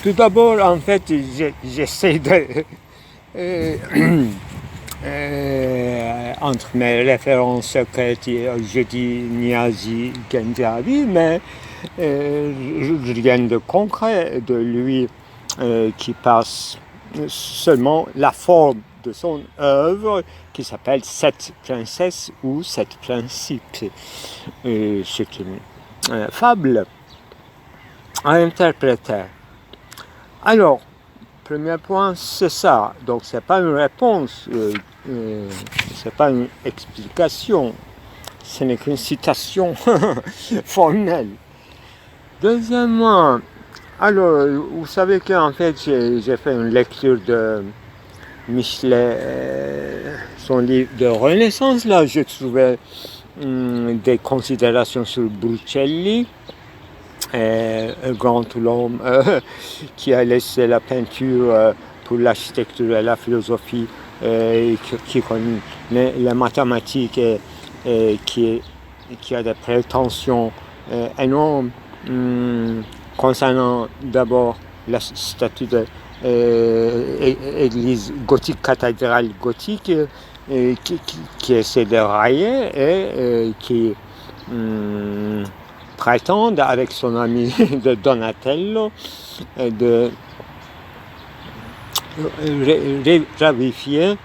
Tout d'abord, en fait, j'essaie de... entre mes références je dis Niazi Gendavi, mais rien de concret de lui qui passe seulement la forme de son œuvre qui s'appelle Sept princesses ou Sept principes. C'est une fable à interpréter. Alors, premier point, c'est ça. Donc, c'est pas une réponse, c'est pas une explication, ce n'est qu'une citation formelle. Deuxièmement, alors, vous savez qu'en fait, j'ai fait une lecture de Michelet, son livre de Renaissance. Là, je trouvais des considérations sur Bruccelli, un grand homme qui a laissé la peinture pour l'architecture et la philosophie, qui connaît les mathématiques et qui a des prétentions énormes concernant d'abord la statue de église gothique, cathédrale gothique, qui essaie de railler et qui prétendent avec son ami de Donatello de ravifier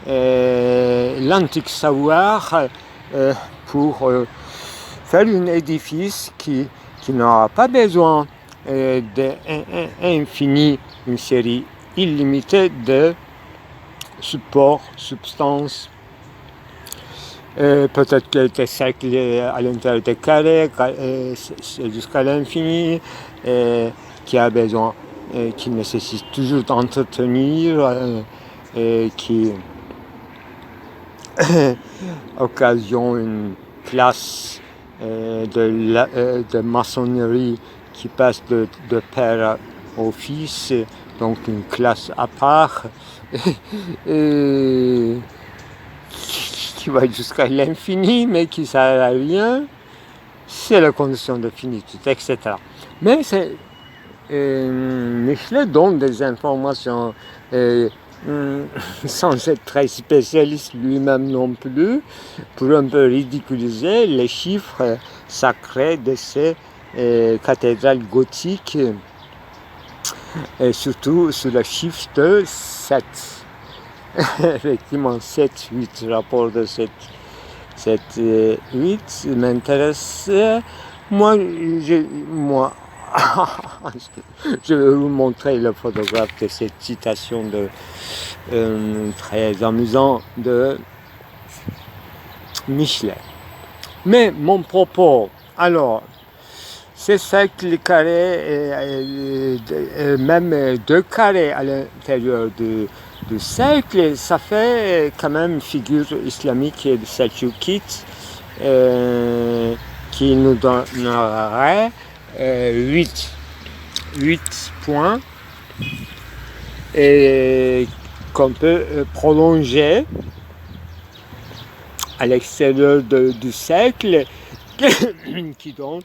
l'antique savoir pour faire un édifice qui n'aura pas besoin d'infini, une série illimitée de supports, substances. Peut-être que des cercles à l'intérieur des carrés, jusqu'à l'infini, qui a besoin, qui nécessite toujours d'entretenir, qui occasionne une classe de maçonnerie qui passe de père au fils, donc une classe à part, qui va jusqu'à l'infini, mais qui ne sert à rien. C'est la condition de finitude, etc. Mais Michelet donne des informations sans être très spécialiste lui-même non plus, pour un peu ridiculiser les chiffres sacrés de ces cathédrales gothiques, et surtout sur le chiffre de 7. Effectivement, 7, 8, rapport de 7, 8 m'intéresse. Moi, je vais vous montrer le photographe de cette citation très amusante de Michelet. Mais mon propos, alors, ces cercles carrés, même 2 carrés à l'intérieur du cercle, ça fait quand même figure islamique et selçukite qui nous donnerait 8 points et qu'on peut prolonger à l'extérieur du cercle qui donne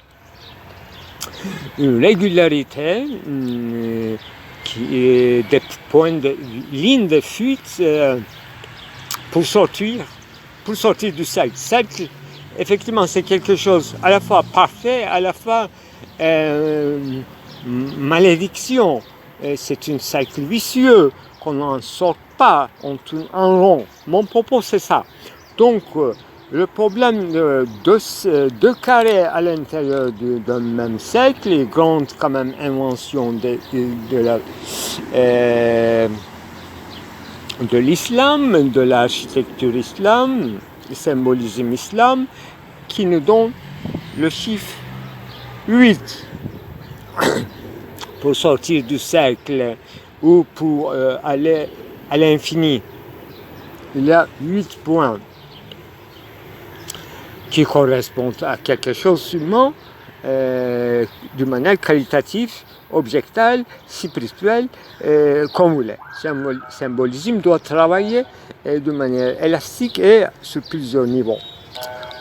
une régularité qui est des points de ligne de fuite pour sortir du cercle. Cercle, effectivement, c'est quelque chose à la fois parfait, à la fois malédiction. C'est un cercle vicieux qu'on n'en sort pas, on tourne en rond. Mon propos, c'est ça. Donc, le problème de 2 carrés à l'intérieur d'un même cercle, est grande quand même invention de l'islam, de l'architecture islam, du symbolisme islam, qui nous donne le chiffre 8 pour sortir du cercle ou pour aller à l'infini. Il y a 8 points qui correspondent à quelque chose sûrement de manière qualitative, objective, spirituelle, comme vous voulez. Le symbolisme doit travailler de manière élastique et sur plusieurs niveaux.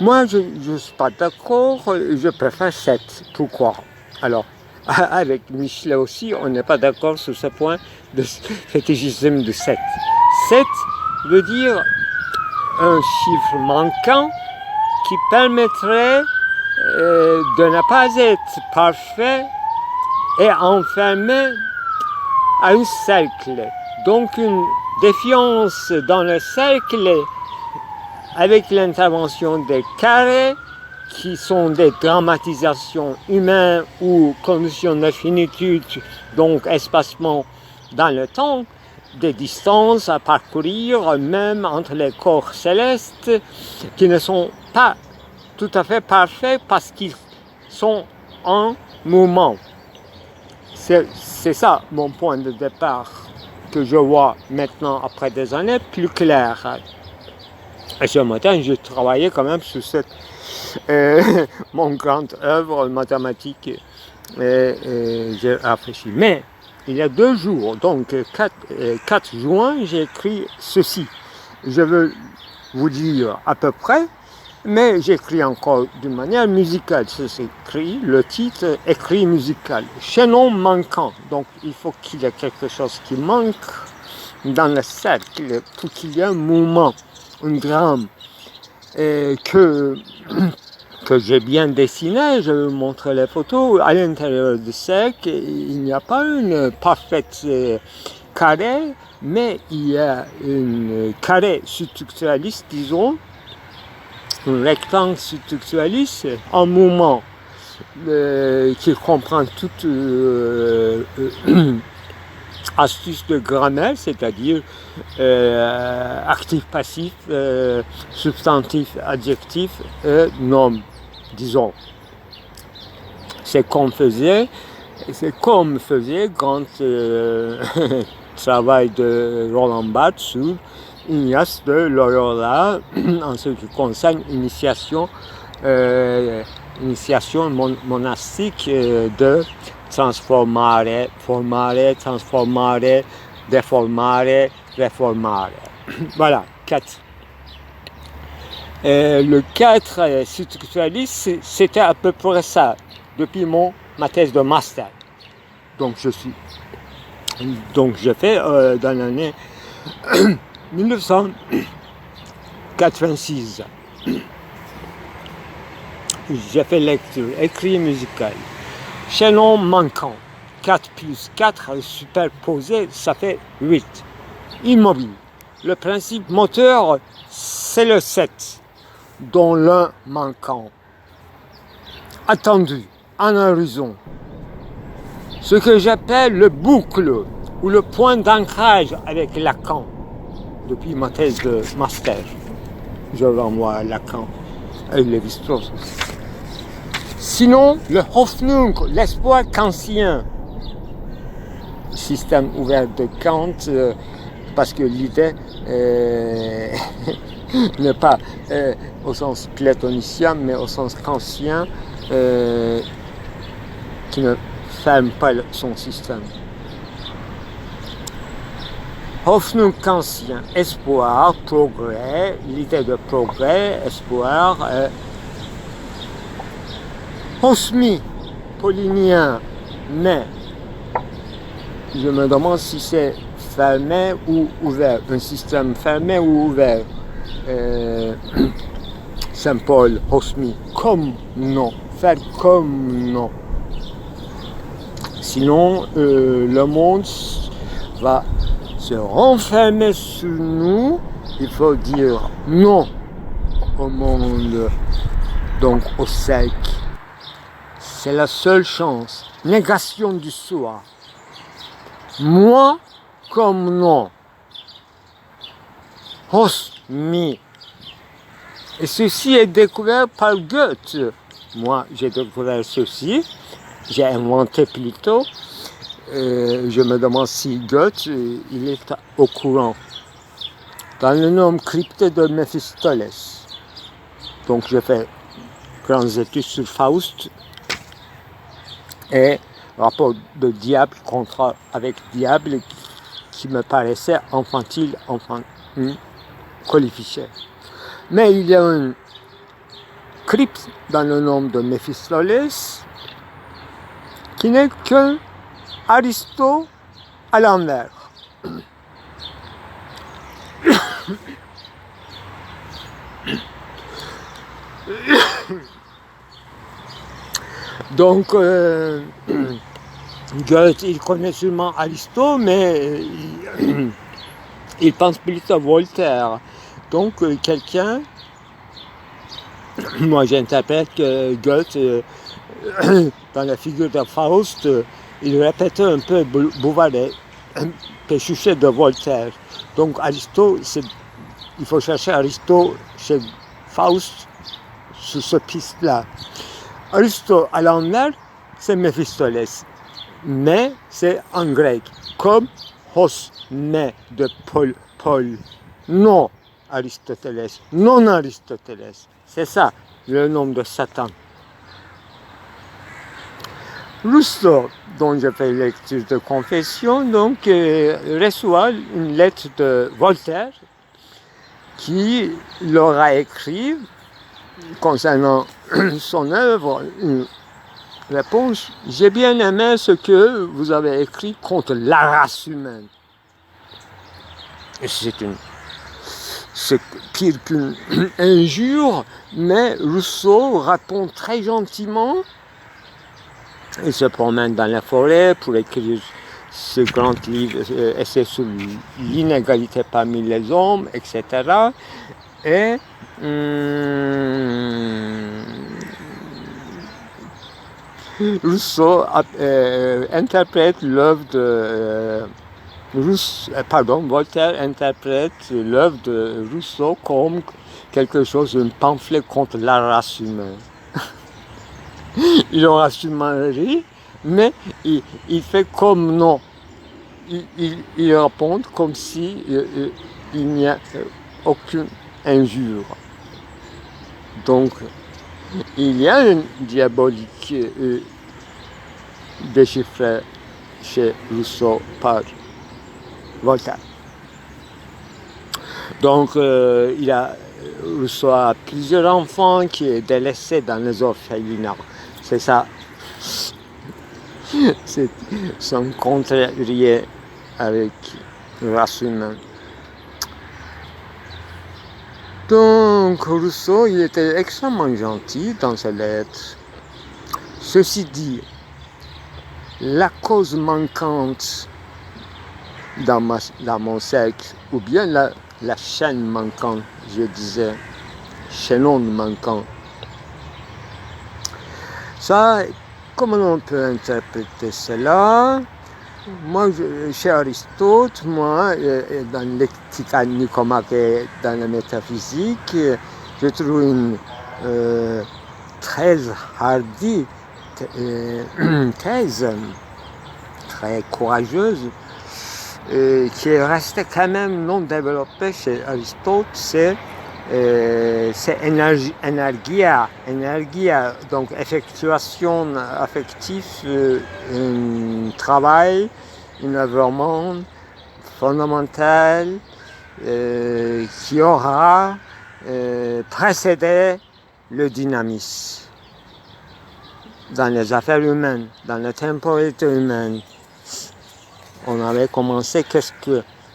Moi, je ne suis pas d'accord, je préfère 7. Pourquoi? Alors, Avec Michelet aussi, on n'est pas d'accord sur ce point de fétichisme de 7. 7 veut dire un chiffre manquant qui permettrait de ne pas être parfait et enfermé à un cercle. Donc une défiance dans le cercle avec l'intervention des carrés qui sont des dramatisations humaines ou conditions de finitude, donc espacement dans le temps, des distances à parcourir, même entre les corps célestes, qui ne sont pas tout à fait parfaits parce qu'ils sont en mouvement. C'est ça mon point de départ que je vois maintenant, après des années, plus clair. Et ce matin, je travaillais quand même sur cette mon grande œuvre mathématique, j'ai réfléchi. Mais il y a 2 jours, donc 4 juin, j'ai écrit ceci. Je veux vous dire à peu près, mais j'écris encore d'une manière musicale. C'est écrit, le titre écrit musical. Chaînon manquant. Donc il faut qu'il y ait quelque chose qui manque dans le cercle pour qu'il y ait un mouvement, un drame. Que j'ai bien dessiné, je vais vous montrer les photos. À l'intérieur du cercle, il n'y a pas une parfaite carré, mais il y a une carré structuraliste, disons, un rectangle structuraliste en mouvement qui comprend toute astuce de grammaire, c'est-à-dire actif, passif, substantif, adjectif, nom, disons. C'est comme faisait grand travail de Roland Barthes sur Ignace de Loyola en ce qui concerne initiation monastique de transformare, formare, transformare, deformare, reformare. Voilà, 4. Le 4 structuraliste, c'était à peu près ça, depuis ma thèse de master. Donc j'ai fait dans l'année 1986. J'ai fait lecture, écrit musical. Chaînon manquant, 4 plus 4 superposé, ça fait 8. Immobile. Le principe moteur, c'est le 7, dont l'un manquant. Attendu, en horizon. Ce que j'appelle le boucle, ou le point d'ancrage avec Lacan, depuis ma thèse de master. Je renvoie à Lacan et Lévi-Strauss. Sinon, le Hoffnung, l'espoir kantien, système ouvert de Kant, parce que l'idée n'est pas au sens platonicien, mais au sens kantien, qui ne ferme pas son système. Hoffnung kantien, espoir, progrès, l'idée de progrès, espoir, Hosmi, paulinien, mais je me demande si c'est fermé ou ouvert, un système fermé ou ouvert. Saint-Paul, Hosmi, comme non, faire comme non. Sinon, le monde va se renfermer sur nous. Il faut dire non au monde, donc au cercle. C'est la seule chance. Négation du soi. Moi comme non. Hosmi. Et ceci est découvert par Goethe. Moi, j'ai découvert ceci. J'ai inventé plutôt. Je me demande si Goethe, il est au courant. Dans le nom crypté de Méphistophèles. Donc, j'ai fait grandes études sur Faust. Et rapport de diable, contrat avec diable, qui me paraissait infantile, qualifié. Mais il y a une crypte dans le nom de Méphistophèles qui n'est qu'un Aristote à l'envers. Donc, Goethe, il connaît sûrement Aristote, mais il pense plus à Voltaire. Donc, quelqu'un, moi j'interprète que Goethe, dans la figure de Faust, il répétait un peu Bouvaret, un péchuchet de Voltaire. Donc, Aristote, il faut chercher Aristote chez Faust sur ce piste-là. Aristote à l'envers, c'est Méphistophélès, mais c'est en grec, comme Hos, né de Paul, non Aristotelès, non Aristotelès. C'est ça le nom de Satan. Rousseau, dont je fais lecture de confession, donc reçoit une lettre de Voltaire qui leur a écrit concernant son œuvre une réponse. J'ai bien aimé ce que vous avez écrit contre la race humaine. C'est pire qu'une injure, mais Rousseau répond très gentiment. Il se promène dans la forêt pour écrire ce grand livre, essai sur l'inégalité parmi les hommes, etc. Et Rousseau interprète l'œuvre de Voltaire interprète l'œuvre de Rousseau comme quelque chose, un pamphlet contre la race humaine. Il aura sûrement ri, mais il fait comme non. Il répond comme si il n'y a aucune injure. Donc, il y a une diabolique déchiffrée chez Rousseau par Voltaire. Donc, Rousseau a plusieurs enfants qui est délaissés dans les orphelinats. C'est ça. C'est son contrarié avec la race humaine. Donc, Rousseau, il était extrêmement gentil dans ses lettres. Ceci dit, la cause manquante dans mon siècle, ou bien la chaîne manquante, je disais, chaînon manquant. Ça, comment on peut interpréter cela? Moi, chez Aristote, dans l'éthique nicomaque et dans la métaphysique, je trouve une très hardie thèse, très courageuse, qui est restée quand même non développée chez Aristote, c'est energia, donc effectuation affective, un travail, un œuvrement fondamental qui aura précédé le dynamisme dans les affaires humaines, dans la temporalité humaine. On avait commencé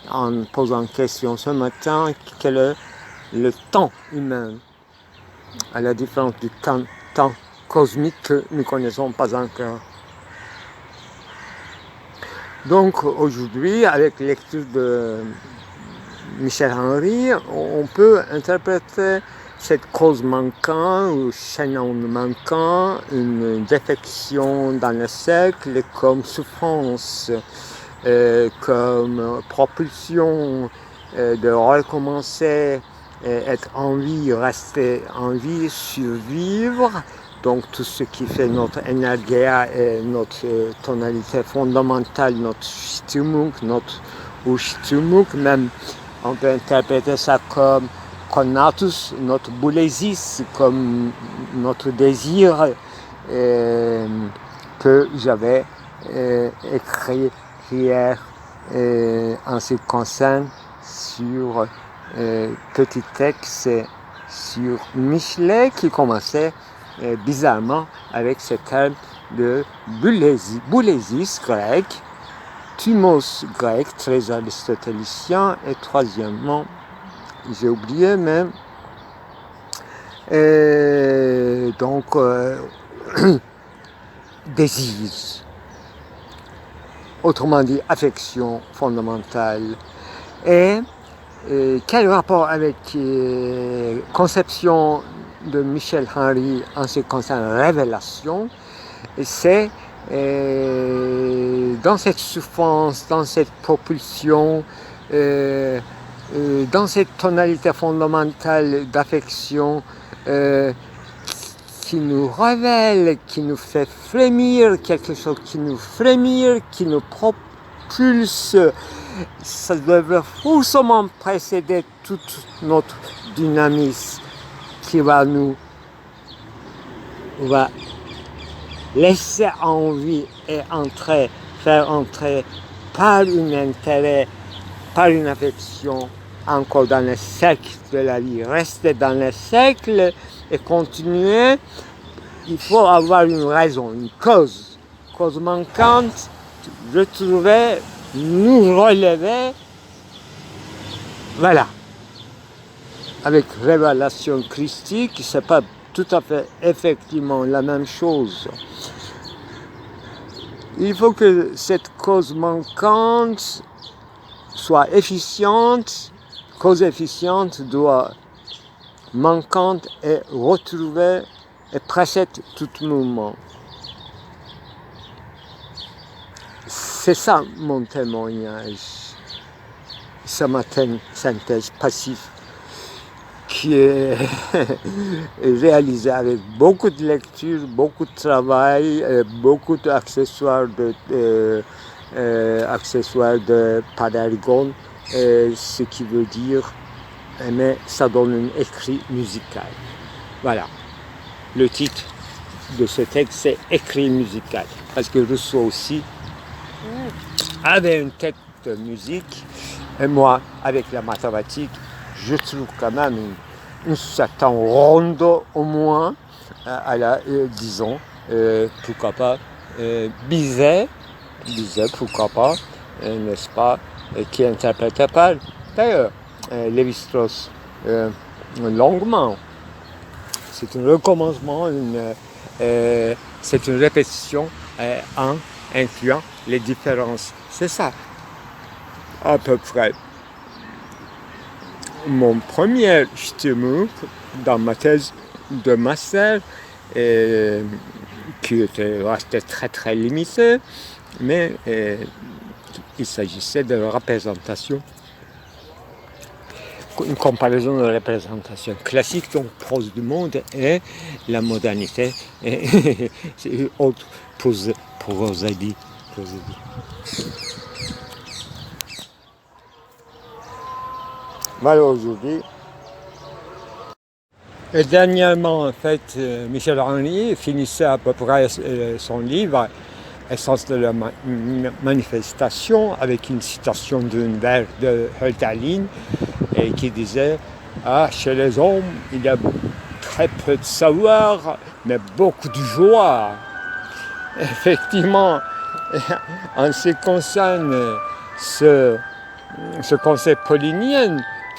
en posant question ce matin, quel est le temps humain, à la différence du temps cosmique que nous ne connaissons pas encore. Donc aujourd'hui, avec la lecture de Michel Henry, on peut interpréter cette cause manquante ou chaînon manquant, une défection dans le siècle comme souffrance, comme propulsion de recommencer, être en vie, rester en vie, survivre. Donc tout ce qui fait notre énergia et notre tonalité fondamentale, notre Stimmung, notre Stimmung, même on peut interpréter ça comme conatus, notre boulésis, comme notre désir que j'avais écrit hier en ce qui concerne sur petit texte sur Michelet qui commençait bizarrement avec ce terme de Boulésis grec, Thumos grec, très aristotélicien, et troisièmement, j'ai oublié, mais donc désir, autrement dit affection fondamentale. Et quel rapport avec conception de Michel Henry en ce qui concerne révélation? C'est dans cette souffrance, dans cette propulsion, dans cette tonalité fondamentale d'affection qui nous révèle, qui nous fait frémir, quelque chose qui nous frémit, qui nous propulse, ça devrait forcément précéder toute notre dynamisme qui va laisser en vie et faire entrer par un intérêt, par une affection, encore dans le cercle de la vie, rester dans le cercle et continuer. Il faut avoir une raison, une cause manquante, retrouver, nous relever, voilà. Avec révélation christique, c'est pas tout à fait effectivement la même chose. Il faut que cette cause manquante soit efficiente. Cause efficiente doit manquante et retrouvée et précède tout mouvement. C'est ça mon témoignage. C'est ma synthèse passive qui est réalisée avec beaucoup de lecture, beaucoup de travail, beaucoup d'accessoires de Padergon, ce qui veut dire, mais ça donne un écrit musical. Voilà. Le titre de ce texte, c'est écrit musical, parce que Rousseau aussi avait une tête de musique, et moi, avec la mathématique, je trouve quand même une certaine ronde au moins, à la, disons, pourquoi pas, Bizet, pourquoi pas, n'est-ce pas, qui interprétait pas, d'ailleurs, Lévi-Strauss, longuement. C'est un recommencement, c'est une répétition en incluant les différences. C'est ça, à peu près. Mon premier stimule dans ma thèse de master, qui était resté très très limité, mais il s'agissait de représentation, une comparaison de représentation classique, donc prose du monde, et la modernité, et autre prosodie. Voilà aujourd'hui. Et dernièrement, en fait, Michel Henry finissait à peu près son livre Essence de la manifestation avec une citation d'un vers de Hölderlin et qui disait chez les hommes, il y a très peu de savoir, mais beaucoup de joie. Effectivement, en ce qui concerne ce concept paulinien,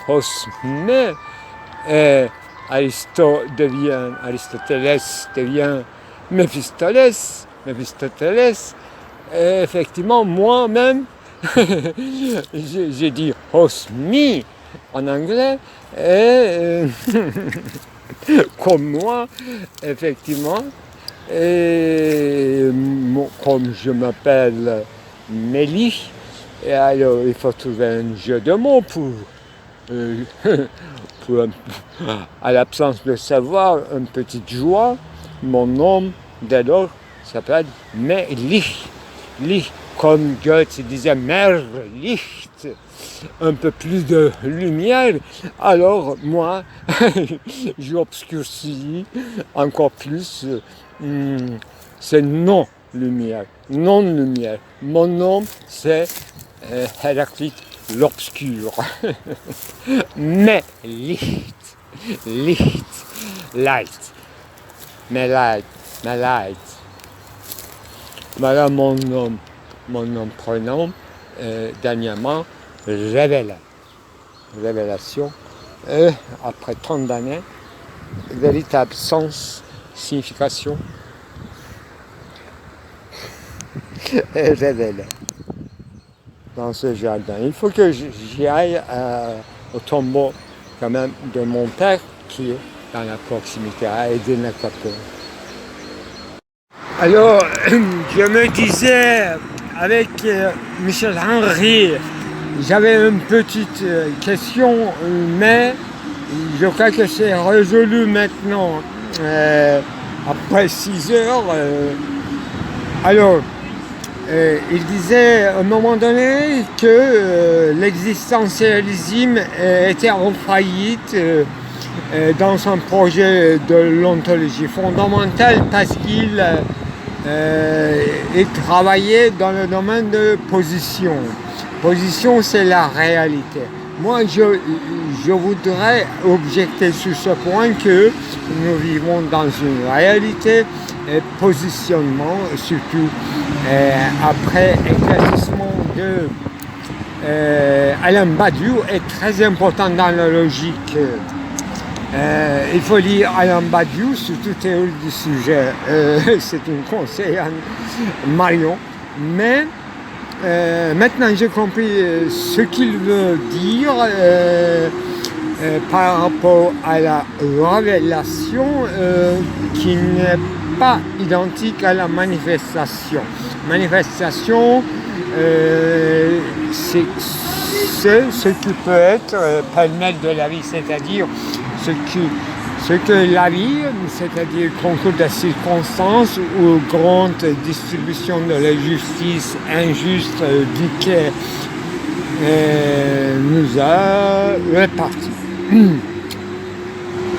osmé, Aristoteles devient Méphistophélès. Et effectivement, moi-même, j'ai dit osmi en anglais, et comme moi, effectivement, et comme je m'appelle Mélie, et alors il faut trouver un jeu de mots pour à l'absence de savoir, une petite joie. Mon nom, dès lors, s'appelle Melich. Comme Goethe disait, mehr Licht, un peu plus de lumière. Alors, moi, j'obscurcis encore plus c'est non-lumière. Mon nom, c'est Héraclite l'obscur. Mais light. Mais light. Voilà mon nom prénom, dernièrement, révélation, après 30 années, véritable sens, signification, révèle dans ce jardin. Il faut que j'y aille au tombeau quand même de mon père qui est dans la proximité, à Eden-la-Chapelle. Alors, je me disais avec Michel Henry, j'avais une petite question, mais je crois que c'est résolu maintenant, après 6 heures. Alors, il disait à un moment donné que l'existentialisme était en faillite dans son projet de l'ontologie fondamentale parce qu'il travaillait dans le domaine de position. Position, c'est la réalité. Moi, je voudrais objecter sur ce point que nous vivons dans une réalité positionnement, surtout après l'éclaircissement de Alain Badiou est très important dans la logique. Il faut lire Alain Badiou, surtout théorie du sujet. C'est un conseil à Marion. Mais maintenant j'ai compris ce qu'il veut dire par rapport à la révélation qui n'est pas identique à la manifestation. Manifestation, c'est ce qui peut être pêle-mêle de la vie, c'est-à-dire ce que la vie, c'est-à-dire concours de circonstances ou grande distribution de la justice injuste duquel nous a répartis.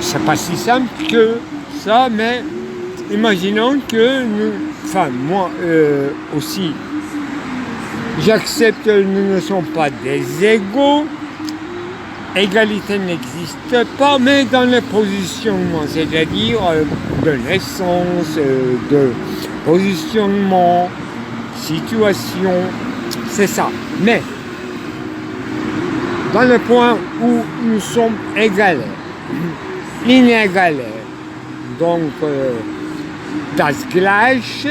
C'est pas si simple que ça, mais imaginons que nous, enfin moi aussi, j'accepte que nous ne sommes pas des égaux. Égalité n'existe pas, mais dans le positionnement, c'est-à-dire de naissance, de positionnement, situation, c'est ça. Mais dans le point où nous sommes égalés, inégalés, donc das Gleiche,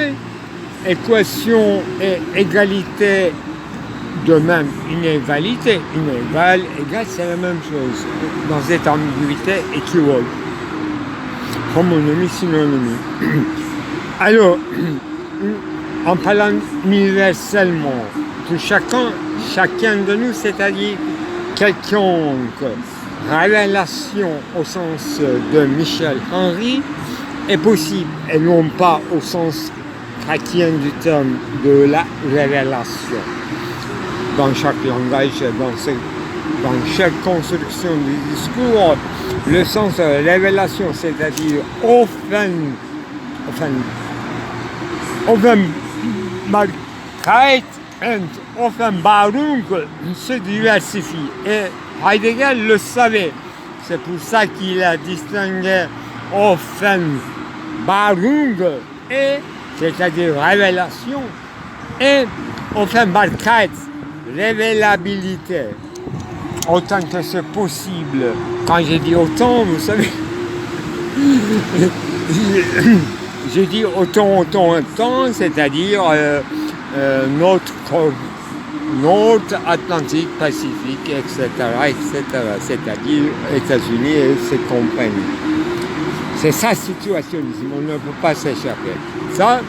équation et égalité, de même inégalité, inégal, égal, c'est la même chose. Dans cette ambiguïté équivoque. Homonymie, synonymie. Alors, en parlant universellement de chacun de nous, c'est-à-dire quelconque révélation au sens de Michel Henry est possible, et non pas au sens chrétien du terme de la révélation. Dans chaque langage, dans chaque construction du discours, le sens de révélation, c'est-à-dire Offenbarkeit et Offenbarung se diversifient. Et Heidegger le savait. C'est pour ça qu'il a distingué Offenbarung, c'est-à-dire révélation, et Offenbarkeit, révélabilité, autant que c'est possible. Quand j'ai dit autant, vous savez, j'ai dit autant, c'est-à-dire notre Atlantique, Pacifique, etc., c'est-à-dire États-Unis et ses compagnies. C'est ça, situationnisme, on ne peut pas s'échapper. Ça,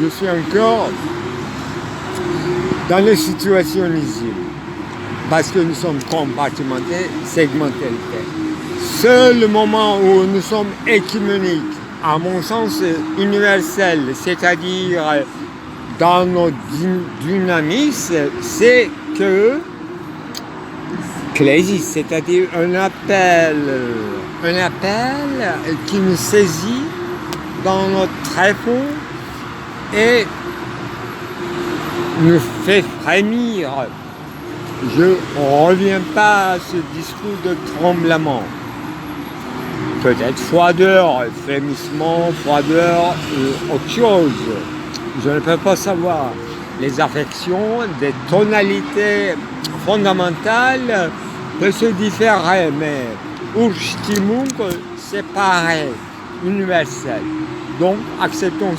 je suis encore dans le situationnisme, parce que nous sommes compartimentés, segmentés. Seul le moment où nous sommes écuméniques, à mon sens universel, c'est-à-dire dans notre dynamisme, c'est que Clésis, c'est-à-dire un appel qui nous saisit dans notre tréfonds et nous fait frémir. Je ne reviens pas à ce discours de tremblement. Peut-être froideur, frémissement, froideur, autre chose. Je ne peux pas savoir les affections, des tonalités fondamentales peuvent se différer, mais Urstimmung, c'est pareil, universel. Donc, acceptons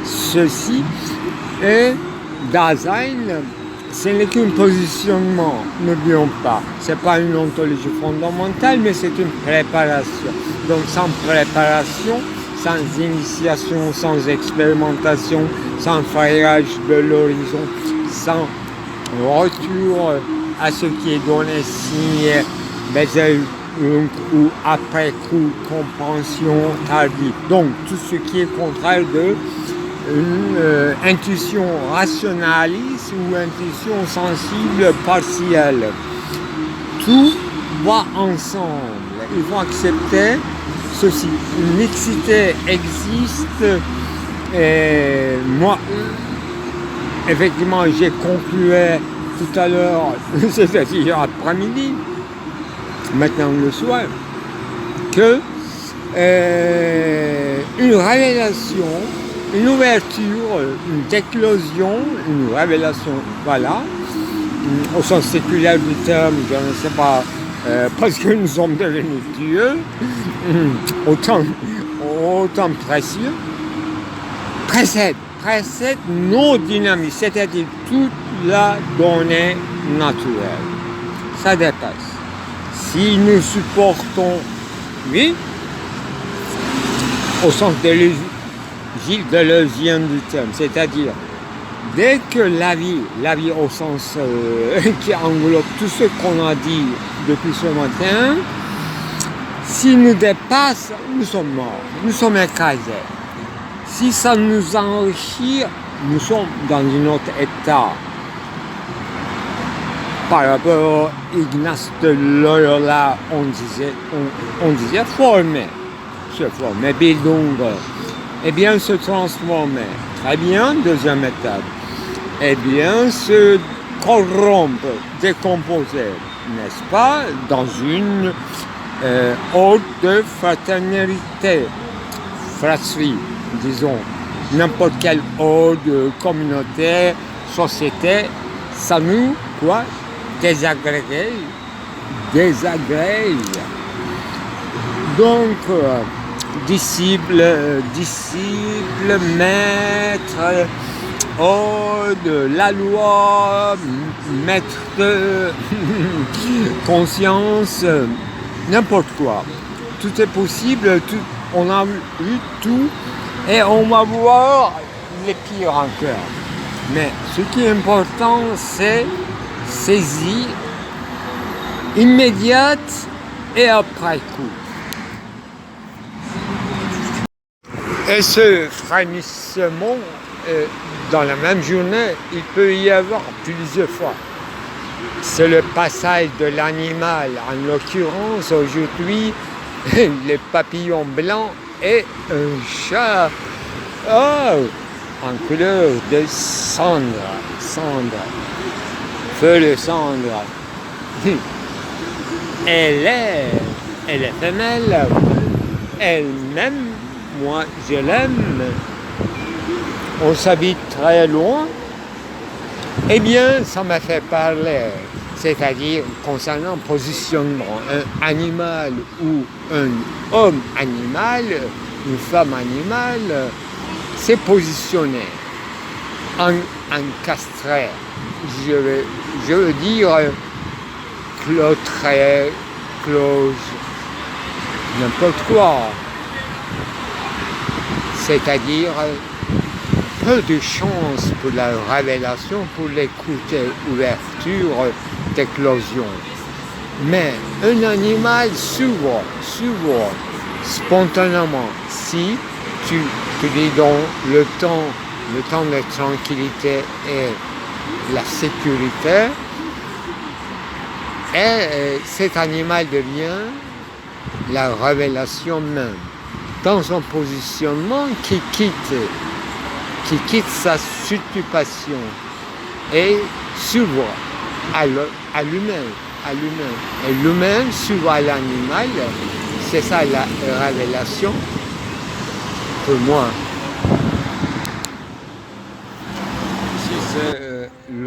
ceci. Et Dasein, ce n'est qu'un positionnement, n'oublions pas. Ce n'est pas une ontologie fondamentale, mais c'est une préparation. Donc, sans préparation, sans initiation, sans expérimentation, sans frayage de l'horizon, sans retour à ce qui est donné, signé, ou après coup, compréhension tardive. Donc, tout ce qui est contraire de une intuition rationaliste ou intuition sensible partielle. Tout va ensemble. Il faut accepter ceci. Une mixité existe. Et moi, effectivement, j'ai conclu tout à l'heure, c'est-à-dire après-midi, maintenant le soir, que une révélation, une ouverture, une éclosion, une révélation, voilà, au sens séculaire du terme, je ne sais pas, parce que nous sommes devenus Dieu, autant précieux, précède nos dynamiques, c'est-à-dire toute la donnée naturelle. Ça dépasse. Si nous supportons, oui, au sens deleuzienne du terme, c'est-à-dire dès que la vie au sens qui englobe tout ce qu'on a dit depuis ce matin, si nous dépasse, nous sommes morts, nous sommes écrasés. Si ça nous enrichit, nous sommes dans un autre état. Par rapport à Ignace de Loyola, on disait former, Bildung, eh bien se transformer. Très bien, deuxième étape. Eh bien se corrompre, décomposer, n'est-ce pas, dans une ode de fraternité, fratrie, disons, n'importe quelle ode, communauté, société, ça nous, quoi, désagrège. Donc, disciple, maître, ode, la loi, maître de conscience, n'importe quoi. Tout est possible, on a eu tout et on va voir les pires encore. Mais ce qui est important, c'est saisie immédiate et après coup. Et ce frémissement, dans la même journée, il peut y avoir plusieurs fois. C'est le passage de l'animal, en l'occurrence aujourd'hui, les papillons blancs et un chat en couleur de cendre, feu de cendre. Elle est femelle, elle-même, moi je l'aime, on s'habite très loin, eh bien ça m'a fait parler, c'est-à-dire concernant le positionnement, un animal ou un homme animal, une femme animale, c'est positionné, encastré, je veux dire clôtré, close, n'importe quoi. C'est-à-dire peu de chance pour la révélation, pour l'écouter, ouverture d'éclosion. Mais un animal s'ouvre spontanément si tu dis donc le temps de tranquillité et la sécurité, et cet animal devient la révélation même, dans son positionnement qui quitte sa stupéfaction et s'ouvre à l'humain. Et l'humain s'ouvre à l'animal, c'est ça la révélation pour moi.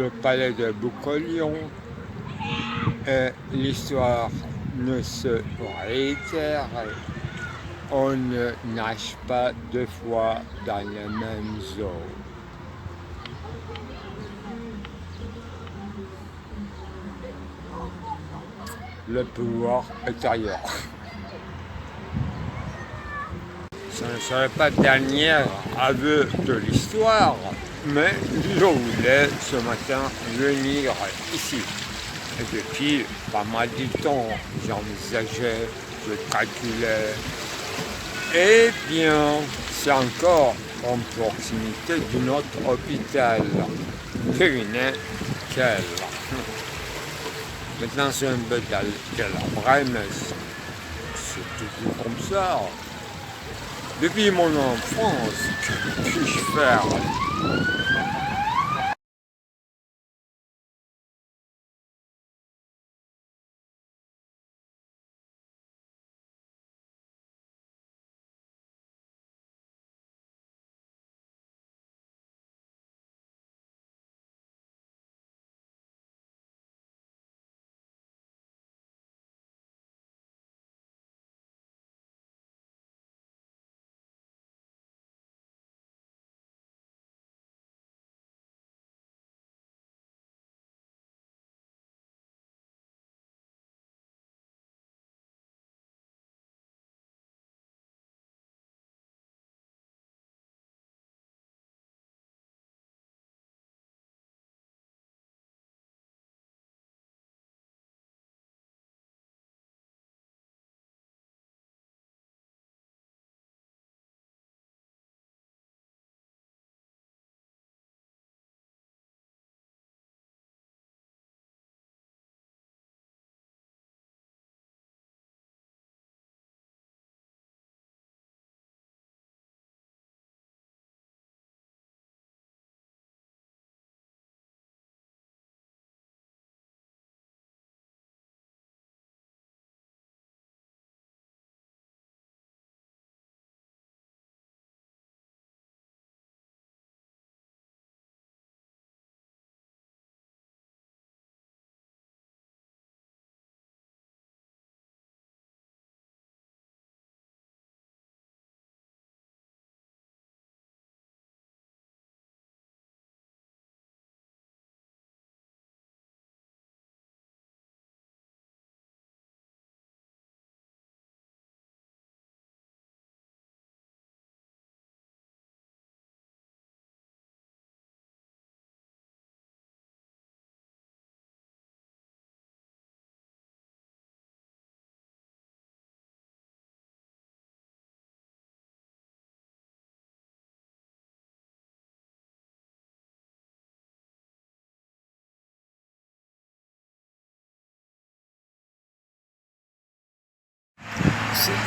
le palais de Boucolion. Et l'histoire ne se réitère. On ne nage pas deux fois dans la même eau. Le pouvoir est ailleurs. Ce ne serait pas le dernier aveu de l'histoire, mais je voulais ce matin venir ici. Et depuis pas mal de temps, j'envisageais, je calculais. Eh bien, c'est encore en proximité de notre hôpital. Devinez quel. Maintenant, c'est un peu de la vraie, mais c'est toujours comme ça. Depuis mon enfance, que puis-je faire?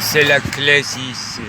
C'est la classe ici.